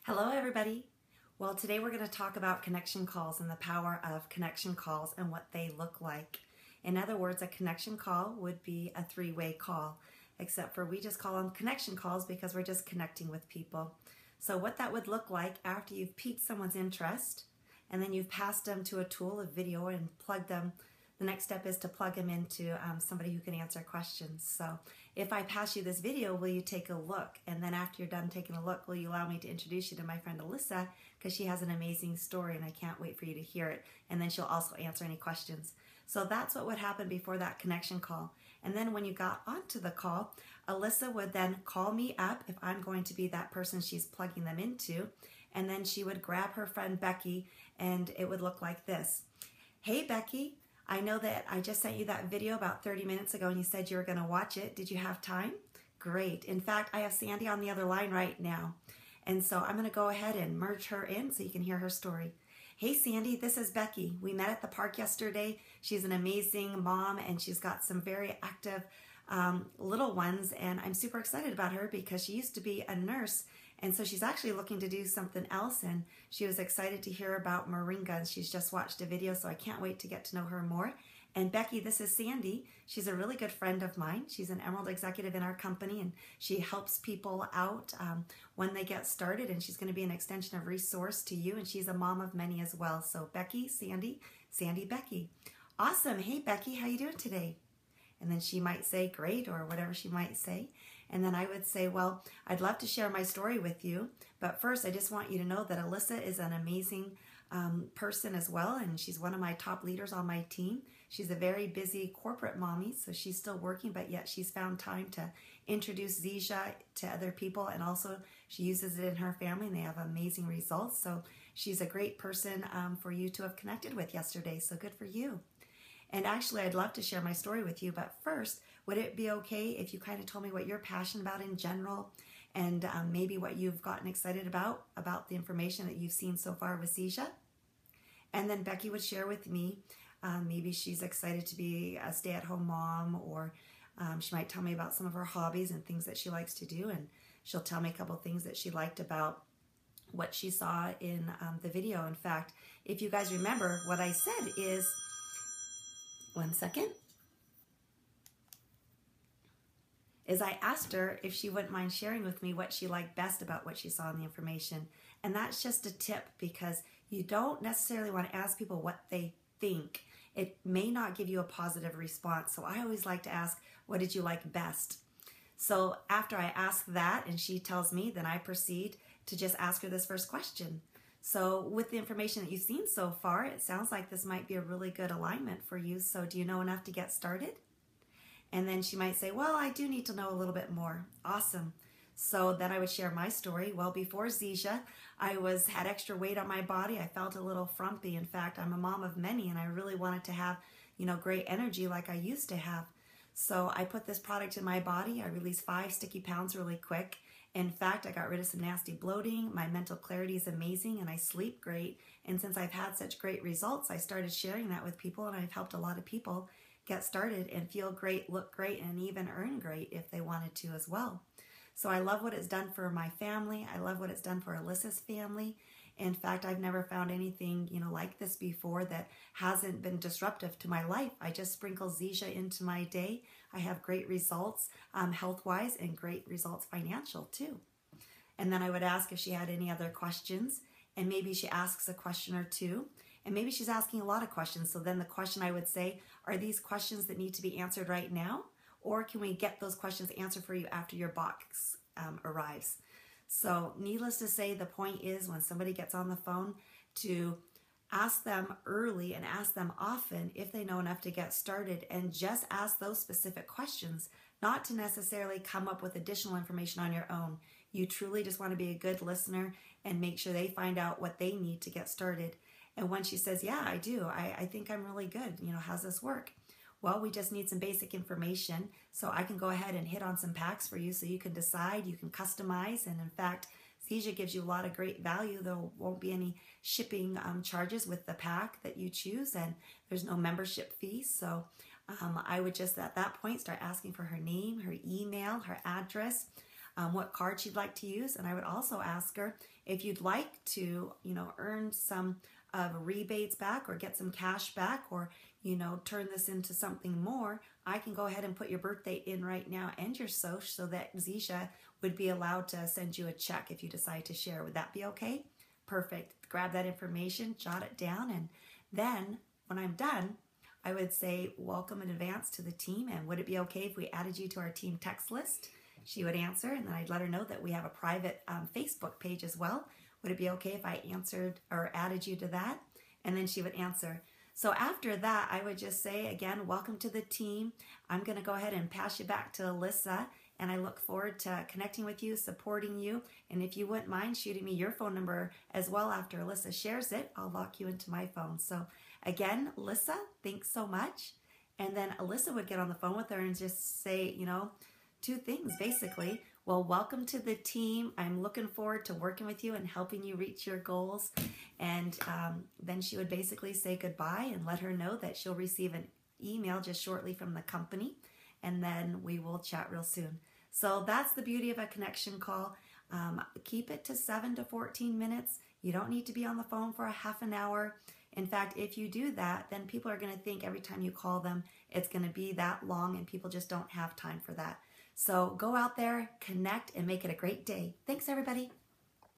Hello, everybody. Well, today we're going to talk about connection calls and the power of connection calls and what they look like. In other words, a connection call would be a three-way call, except for we just call them connection calls because we're just connecting with people. So what that would look like after you've piqued someone's interest and then you've passed them to a tool, a video, and plugged them. The next step is to plug them into somebody who can answer questions. So if I pass you this video, will you take a look? And then after you're done taking a look, will you allow me to introduce you to my friend Alyssa, because she has an amazing story and I can't wait for you to hear it. And then she'll also answer any questions. So that's what would happen before that connection call. And then when you got onto the call, Alyssa would then call me up if I'm going to be that person she's plugging them into. And then she would grab her friend Becky and it would look like this. Hey Becky, I know that I just sent you that video about 30 minutes ago and you said you were going to watch it. Did you have time? Great. In fact, I have Sandy on the other line right now. And so I'm going to go ahead and merge her in so you can hear her story. Hey Sandy, this is Becky. We met at the park yesterday. She's an amazing mom and she's got some very active little ones, and I'm super excited about her because she used to be a nurse, and so she's actually looking to do something else, and she was excited to hear about moringa, and she's just watched a video, so I can't wait to get to know her more. And Becky, this is Sandy. She's a really good friend of mine. She's an Emerald executive in our company, and she helps people out when they get started, and she's going to be an extension of resource to you, and she's a mom of many as well. So Becky, Sandy, Sandy, Becky. Awesome. Hey Becky, how you doing today? And then she might say, great, or whatever she might say. And then I would say, well, I'd love to share my story with you. But first, I just want you to know that Alyssa is an amazing person as well. And she's one of my top leaders on my team. She's a very busy corporate mommy, so she's still working, but yet she's found time to introduce Zija to other people. And also she uses it in her family and they have amazing results. So she's a great person for you to have connected with yesterday. So good for you. And actually, I'd love to share my story with you, but first, would it be okay if you kind of told me what you're passionate about in general, and maybe what you've gotten excited about the information that you've seen so far with Zija? And then Becky would share with me, maybe she's excited to be a stay-at-home mom, or she might tell me about some of her hobbies and things that she likes to do, and she'll tell me a couple things that she liked about what she saw in the video. In fact, if you guys remember, what I said is, one second, is I asked her if she wouldn't mind sharing with me what she liked best about what she saw in the information. And that's just a tip, because you don't necessarily want to ask people what they think. It may not give you a positive response. So I always like to ask, what did you like best? So after I ask that and she tells me, then I proceed to just ask her this first question. So with the information that you've seen so far, it sounds like this might be a really good alignment for you. So do you know enough to get started? And then she might say, well, I do need to know a little bit more. Awesome. So then I would share my story. Well, before Zija, I had extra weight on my body. I felt a little frumpy. In fact, I'm a mom of many and I really wanted to have, great energy like I used to have. So I put this product in my body. I released 5 sticky pounds really quick. In fact, I got rid of some nasty bloating. My mental clarity is amazing and I sleep great. And since I've had such great results, I started sharing that with people, and I've helped a lot of people get started and feel great, look great, and even earn great if they wanted to as well. So I love what it's done for my family. I love what it's done for Alyssa's family. In fact, I've never found anything, like this before that hasn't been disruptive to my life. I just sprinkle Zija into my day. I have great results health-wise and great results financial too. And then I would ask if she had any other questions, and maybe she asks a question or two, and maybe she's asking a lot of questions. So then the question I would say, are these questions that need to be answered right now? Or can we get those questions answered for you after your box arrives? So needless to say, the point is when somebody gets on the phone, to ask them early and ask them often if they know enough to get started, and just ask those specific questions, not to necessarily come up with additional information on your own. You truly just want to be a good listener and make sure they find out what they need to get started. And when she says, yeah, I do, I think I'm really good, how's this work? Well, we just need some basic information, so I can go ahead and hit on some packs for you so you can decide, you can customize, and in fact, Zija gives you a lot of great value. There won't be any shipping charges with the pack that you choose, and there's no membership fee. So I would just at that point start asking for her name, her email, her address, what card she'd like to use. And I would also ask her if you'd like to, earn some rebates back or get some cash back, or, turn this into something more. I can go ahead and put your birthday in right now and your social so that Zisha would be allowed to send you a check if you decide to share. Would that be okay? Perfect. Grab that information, jot it down, and then when I'm done, I would say, welcome in advance to the team, and would it be okay if we added you to our team text list? She would answer, and then I'd let her know that we have a private Facebook page as well. Would it be okay if I answered or added you to that? And then she would answer. So after that, I would just say, again, welcome to the team. I'm going to go ahead and pass you back to Alyssa, and I look forward to connecting with you, supporting you. And if you wouldn't mind shooting me your phone number as well after Alyssa shares it, I'll lock you into my phone. So again, Alyssa, thanks so much. And then Alyssa would get on the phone with her and just say, two things basically. Well, welcome to the team. I'm looking forward to working with you and helping you reach your goals. And then she would basically say goodbye and let her know that she'll receive an email just shortly from the company. And then we will chat real soon. So that's the beauty of a connection call. Keep it to 7 to 14 minutes. You don't need to be on the phone for a half an hour. In fact, if you do that, then people are going to think every time you call them, it's going to be that long, and people just don't have time for that. So go out there, connect, and make it a great day. Thanks, everybody.